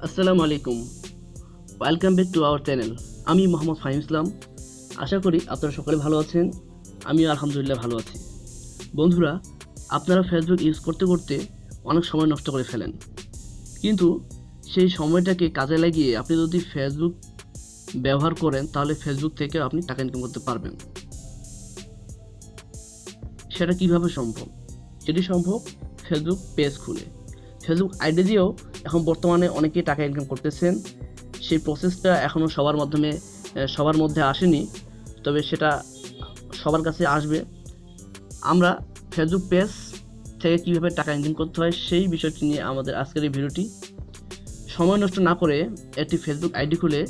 আসসালামু আলাইকুম, welcome back to our channel. আমি মোহাম্মদ ফাহিম ইসলাম। আশা করি আপনারা সকলে ভালো আছেন। আমিও আলহামদুলিল্লাহ ভালো আছি। বন্ধুরা, আপনারা ফেসবুক ইউজ করতে করতে অনেক সময় নষ্ট করে ফেলেন, কিন্তু সেই সময়টাকে কাজে লাগিয়ে আপনি যদি ফেসবুক ব্যবহার করেন তাহলে ফেসবুক থেকে আপনি টাকা ইনকাম করতে পারবেন। সেটা কিভাবে সম্ভব? এটি সম্ভব ফেসবুক পেজ খুলে। ফেসবুক আইডি দিয়েও এখন বর্তমানে অনেকেই টাকা ইনকাম করতেছেন। সেই প্রসেসটা এখনও সবার মধ্যে আসেনি, তবে সেটা সবার কাছে আসবে। আমরা ফেসবুক পেজ থেকে কীভাবে টাকা ইনকাম করতে হয় সেই বিষয়টি নিয়ে আমাদের আজকের এই ভিডিওটি। সময় নষ্ট না করে একটি ফেসবুক আইডি খুলে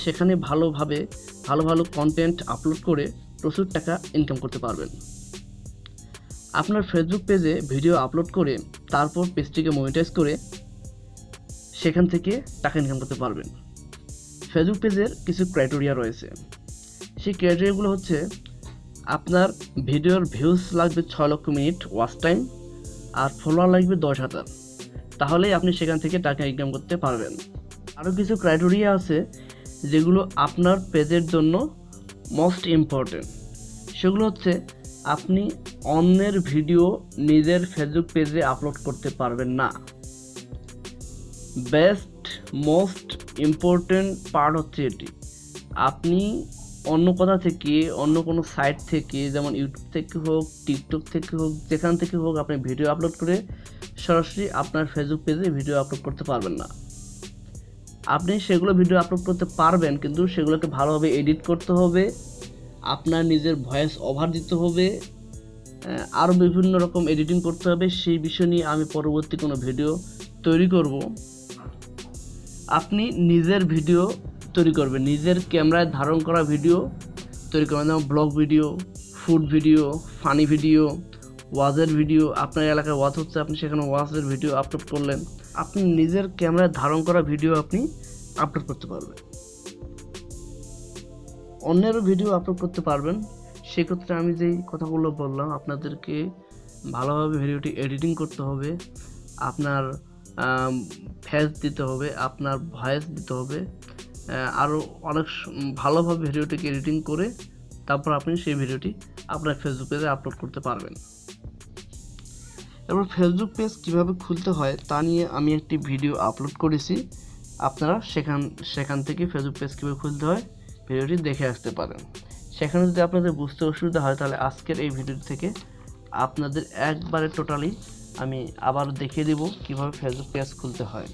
সেখানে ভালো ভালো কন্টেন্ট আপলোড করে প্রচুর টাকা ইনকাম করতে পারবেন। আপনার ফেসবুক পেজে ভিডিও আপলোড করে তারপর পেজটিকে মনিটাইজ করে সেখান থেকে টাকা ইনকাম করতে পারবেন। ফেসবুক পেজের কিছু ক্রাইটেরিয়া রয়েছে। সেই ক্রাইটেরিয়াগুলো হচ্ছে, আপনার ভিডিওর ভিউজ লাগবে 6 লক্ষ মিনিট ওয়াচ টাইম, আর ফলোয়ার লাগবে 10,000, তাহলেই আপনি সেখান থেকে টাকা ইনকাম করতে পারবেন। আরও কিছু ক্রাইটেরিয়া আছে যেগুলো আপনার পেজের জন্য মোস্ট ইম্পর্টেন্ট। সেগুলো হচ্ছে, আপনি অন্যের ভিডিও নিজের ফেসবুক পেজে আপলোড করতে পারবেন না। মোস্ট ইম্পর্টেন্ট পার্ট হচ্ছে এটি। আপনি অন্য অন্য কোনো সাইট থেকে, যেমন ইউটিউব থেকে হোক, টিকটক থেকে হোক, যেখান থেকে হোক আপনি ভিডিও আপলোড করে সরাসরি আপনার ফেসবুক পেজে ভিডিও আপলোড করতে পারবেন না। আপনি সেগুলো ভিডিও আপলোড করতে পারবেন, কিন্তু সেগুলোকে ভালোভাবে এডিট করতে হবে, আপনার নিজের ভয়েস ওভার দিতে হবে, আরও বিভিন্ন রকম এডিটিং করতে হবে। সেই বিষয় নিয়ে আমি পরবর্তী কোনো ভিডিও তৈরি করব। আপনি নিজের ভিডিও তৈরি করবেন, নিজের ক্যামেরায় ধারণ করা ভিডিও তৈরি করবেন, যেমন blog video, food video, funny video, ওয়াজের ভিডিও। আপনার এলাকায় ওয়াজ হচ্ছে, আপনি সেখানে ওয়াজের ভিডিও আপলোড করলেন। আপনি নিজের ক্যামেরায় ধারণ করা ভিডিও আপনি আপলোড করতে পারবেন। অন্যেরও ভিডিও আপলোড করতে পারবেন। সেক্ষেত্রে আমি যেই কথাগুলো বললাম, আপনাদেরকে ভালোভাবে ভিডিওটি এডিটিং করতে হবে, আপনার ফেস দিতে হবে, আপনার ভয়েস দিতে হবে, আরও অনেক ভালোভাবে ভিডিওটিকে এডিটিং করে তারপর আপনি সেই ভিডিওটি আপনার ফেসবুক পেজে আপলোড করতে পারবেন। এবার ফেসবুক পেজ কীভাবে খুলতে হয় তা নিয়ে আমি একটি ভিডিও আপলোড করেছি। আপনারা সেখান থেকে ফেসবুক পেজ কীভাবে খুলতে হয় ভিডিওটি দেখে আসতে পারেন। সেখানে যদি আপনাদের বুঝতে অসুবিধা হয় তাহলে আজকের এই ভিডিওটি থেকে আপনাদের একবারে টোটালি আমি আবার দেখিয়ে দেব কীভাবে ফেসবুক পেজ খুলতে হয়।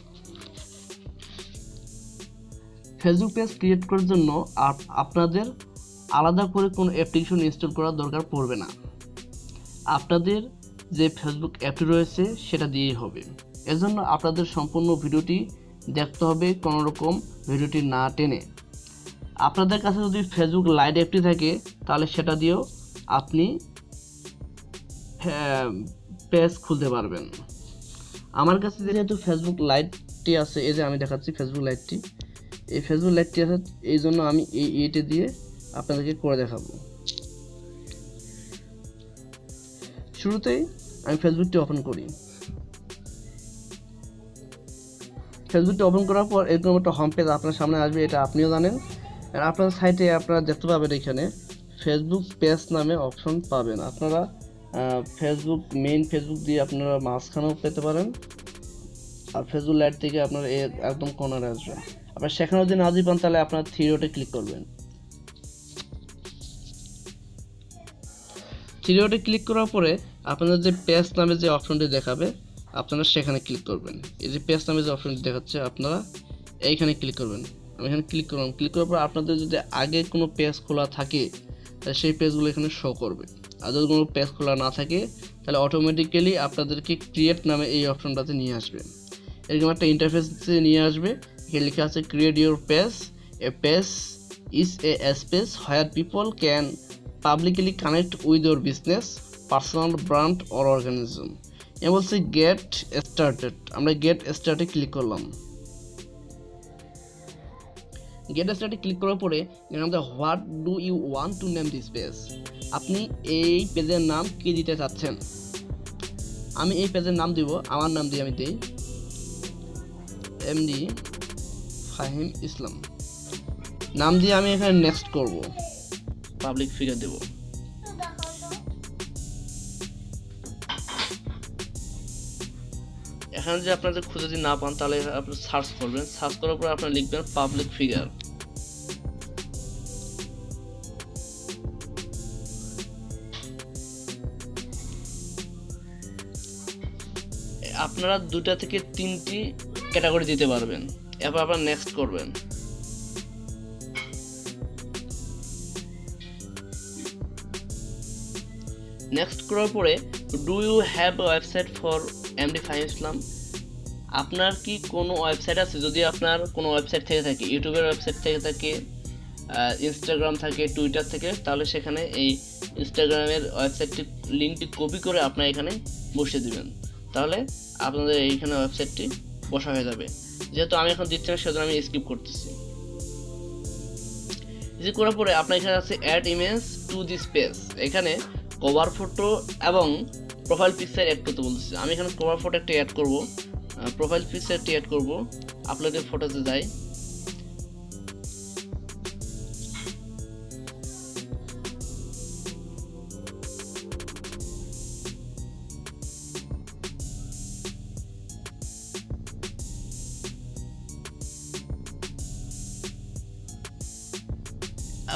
ফেসবুক পেজ ক্রিয়েট করার জন্য আপনাদের আলাদা করে কোনো অ্যাপ্লিকেশন ইনস্টল করার দরকার পড়বে না। আপনাদের যে ফেসবুক অ্যাপটি রয়েছে সেটা দিয়েই হবে। এজন্য আপনাদের সম্পূর্ণ ভিডিওটি দেখতে হবে, কোনো রকম ভিডিওটি না টেনে। আপনাদের কাছে যদি ফেসবুক লাইট অ্যাপটি থাকে তাহলে সেটা দিয়েও আপনি পেজ খুলতে পারবেন। আমার কাছে যেহেতু ফেসবুক লাইটটি আছে, এই যে আমি দেখাচ্ছি ফেসবুক লাইটটি, এই ফেসবুক লাইটটি আছে, এই জন্য আমি এইটা দিয়ে আপনাদেরকে করে দেখাবো। শুরুতেই আমি ফেসবুকটি ওপেন করি। ফেসবুকটি ওপেন করার পর এরকম একটা হোম পেজ আপনার সামনে আসবে, এটা আপনিও জানেন। আর আপনার সাইটে আপনারা দেখতে পাবেন এখানে ফেসবুক পেজ নামে অপশন পাবেন। আপনারা মেইন ফেসবুক দিয়ে আপনারা মাঝখানেও পেতে পারেন, আর ফেসবুক লাইট থেকে আপনারা একদম কর্নারে আসবেন। আপনার সেখানে যদি না পান তাহলে আপনার থ্রি ডটে ক্লিক করবেন। থ্রি ডটে ক্লিক করার পরে আপনাদের যে পেজ নামে যে অপশনটি দেখাবে আপনারা সেখানে ক্লিক করবেন। এই যে পেজ নামে যে অপশনটি দেখাচ্ছে আপনারা এইখানে ক্লিক করবেন। আমি এখানে ক্লিক করলাম। ক্লিক করার পর আপনাদের যদি আগে কোনো পেজ খোলা থাকে তাহলে সেই পেজগুলো এখানে শো করবে, আর যদি কোনো পেজ খোলা না থাকে তাহলে অটোমেটিক্যালি আপনাদেরকে ক্রিয়েট নামে এই অপশনটাতে নিয়ে আসবে। এরকম একটা ইন্টারফেসে নিয়ে আসবে। এখানে লেখা আছে create your page. A page is a space where people can publicly connect with your business, personal brand or organism. এ বলছে গেট স্টার্টেড। আমরা গেট স্টার্টে ক্লিক করলাম। গেট স্টার্টে ক্লিক করার পরে আমাদের what do you want to name this page, আপনি এই পেজের নাম কি দিতে চাচ্ছেন। আমি এই পেজের নাম দিব, আমার নাম দিয়ে আমি দিই MD ফাহিম ইসলাম নাম দিয়ে আমি এখানে নেক্সট করব, পাবলিক ফিগার দেব। এখানে যদি আপনাদের খুঁজে যদি না পান তাহলে আপনি সার্চ করবেন, সার্চ করার পর আপনি লিখবেন পাবলিক ফিগার। আপনারা 2টা থেকে 3টি ক্যাটাগরি দিতে পারবেন, এরপর আপনারা নেক্সট করবেন। নেক্সট করার পরে do you have a website for MD Fahim Islam, আপনার কি কোনো ওয়েবসাইট আছে? যদি আপনার কোনো ওয়েবসাইট থেকে থাকে, ইউটিউবের ওয়েবসাইট থেকে থাকে, ইনস্টাগ্রাম থাকে, টুইটার থেকে, তাহলে সেখানে এই ইনস্টাগ্রামের ওয়েবসাইটটি লিঙ্কটি কপি করে আপনারা এখানে বসিয়ে দিবেন, তাহলে আপনাদের এইখানে ওয়েবসাইটটি বসা হয়ে যাবে। যেহেতু আমি এখন দিচ্ছি না সেজন্য আমি স্কিপ করতেছি। স্কিপ করার পরে আপনার এখানে আছে add image to this page, এখানে কভার ফটো এবং প্রোফাইল পিকচার অ্যাড করতে বলতেছি। আমি এখানে কভার ফটো একটা অ্যাড করব, প্রোফাইল পিকচার একটি অ্যাড করব। আপলোডের ফটোতে যাই,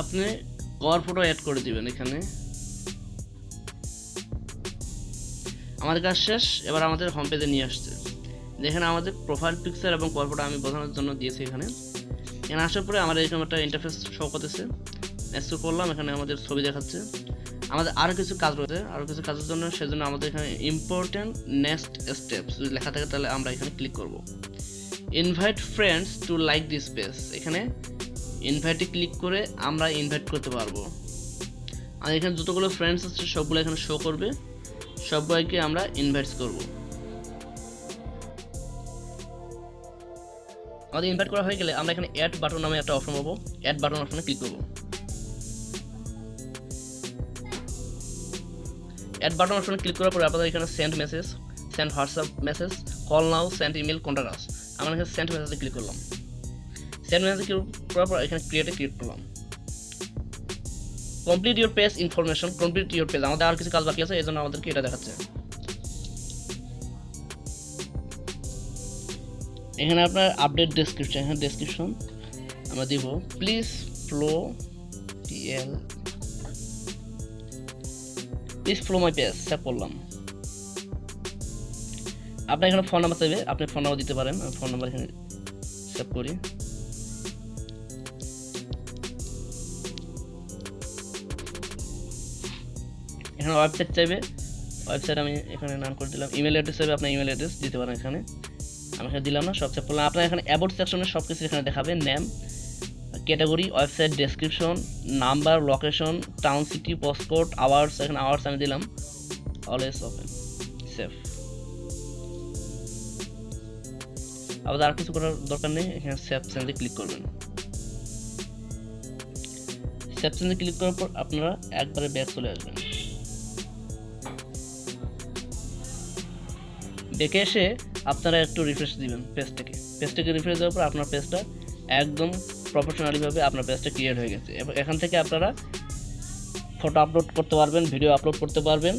আপনি কভার ফটো অ্যাড করে দিবেন। এখানে আমাদের কাজ শেষ, এবার আমাদের হোম পেজে নিয়ে আসছে। যেখানে আমাদের প্রোফাইল পিকচার এবং কভার ফটো আমি বোঝানোর জন্য দিয়েছি। এখানে আসার পরে আমাদের এখানে একটা ইন্টারফেস শো করতেছে, নেক্সট করলাম, এখানে আমাদের ছবি দেখাচ্ছে। আমাদের আরও কিছু কাজ রয়েছে, আরও কিছু কাজের জন্য সেজন্য আমাদের এখানে ইম্পর্টেন্ট নেক্সট স্টেপস যদি লেখা থাকে তাহলে আমরা এখানে ক্লিক করব। Invite friends to like this page, এখানে ইনভাইটে ক্লিক করে আমরা ইনভাইট করতে পারবো। আর এখানে যতগুলো ফ্রেন্ডস আছে সবগুলো এখানে শো করবে, সবাইকে আমরা ইনভাইট করব। আমাদের ইনভাইট করা হয়ে গেলে আমরা এখানে অ্যাড বাটন নামে একটা অপশন পাবো, অ্যাড বাটন অপশনে ক্লিক করব। অ্যাড বাটন অপশনে ক্লিক করার পরে আপনাদের এখানে send message, send WhatsApp message, call now, send email, contact আস, আমরা এখানে সেন্ড মেসেজে ক্লিক করলাম। সেন্ড মেসেজ ক্লিক করার পর এখানে ক্রিয়েটে ক্লিক করলাম। Complete your page information, complete your page, আমাদের আর কিছু কাজ বাকি আছে, এই জন্য আমাদেরকে এটা দেখাচ্ছে। এখানে আপনার আপডেট ডেসক্রিপশন, এখানে ডেসক্রিপশন আমরা দিব please flow my page, save করলাম। আপনার এখানে ফোন নাম্বার চাইবে, আপনি ফোন নাম্বার দিতে পারেন, ফোন নাম্বার এখানে সেভ করি। এখানে ওয়েবসাইট চাইবে, ওয়েবসাইট আমি এখানে নাম করে দিলাম। ইমেল অ্যাড্রেস চাইবে, আপনার ইমেল অ্যাড্রেস দিতে পারেন। এখানে আমি এখানে দিলাম না, সব সেভ করলাম। আপনার এখানে অ্যাবাউট সেকশনে সব কিছু এখানে দেখাবে, name, category, website description, number, location, town, city, postcode, hours, এখানে আওয়ার্স আমি দিলাম, অলওয়েজ ওপেন, সেভ। আবার আর কিছু করার দরকার নেই, এখানে সেভ চেঞ্জে ক্লিক করবেন। সেভ চেঞ্জে ক্লিক করার পর আপনারা একবারে ব্যাক চলে আসবেন। দেখে এসে আপনারা একটু রিফ্রেশ দিবেন পেজটাকে রিফ্রেশ দেওয়ার পর আপনার পেজটা একদম প্রফেশনালিভাবে আপনার পেজটা ক্রিয়েট হয়ে গেছে। এখান থেকে আপনারা ফটো আপলোড করতে পারবেন, ভিডিও আপলোড করতে পারবেন।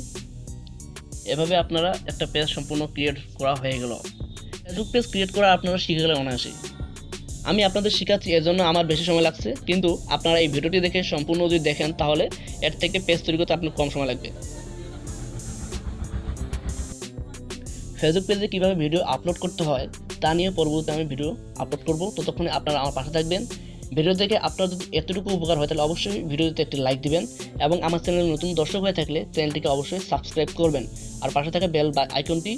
এভাবে আপনারা একটা পেজ সম্পূর্ণ ক্রিয়েট করা হয়ে গেল। ফেসবুক পেজ ক্রিয়েট করা আপনারা শিখে গেলে অনায়াসেই। আমি আপনাদের শেখাচ্ছি, এর জন্য আমার বেশি সময় লাগছে, কিন্তু আপনারা এই ভিডিওটি দেখে সম্পূর্ণ যদি দেখেন তাহলে এর থেকে পেজ তৈরি করতে আপনার কম সময় লাগবে। ফেসবুক পেজে কীভাবে ভিডিও আপলোড করতে হয় তা নিয়ে পরবর্তীতে আমি ভিডিও আপলোড করব। ততক্ষণে আপনারা আমার পাশে থাকবেন। ভিডিও দেখে আপনার যদি এতটুকু উপকার হয় তাহলে অবশ্যই ভিডিওতে একটি লাইক দিবেন এবং আমার চ্যানেলে নতুন দর্শক হয়ে থাকলে চ্যানেলটিকে অবশ্যই সাবস্ক্রাইব করবেন আর পাশে থাকা বেল আইকনটি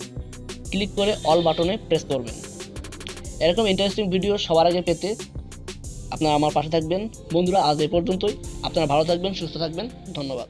ক্লিক করে অল বাটনে প্রেস করবেন। এরকম ইন্টারেস্টিং ভিডিও সবার আগে পেতে আপনারা আমার পাশে থাকবেন। বন্ধুরা, আজ এই পর্যন্তই। আপনারা ভালো থাকবেন, সুস্থ থাকবেন। ধন্যবাদ।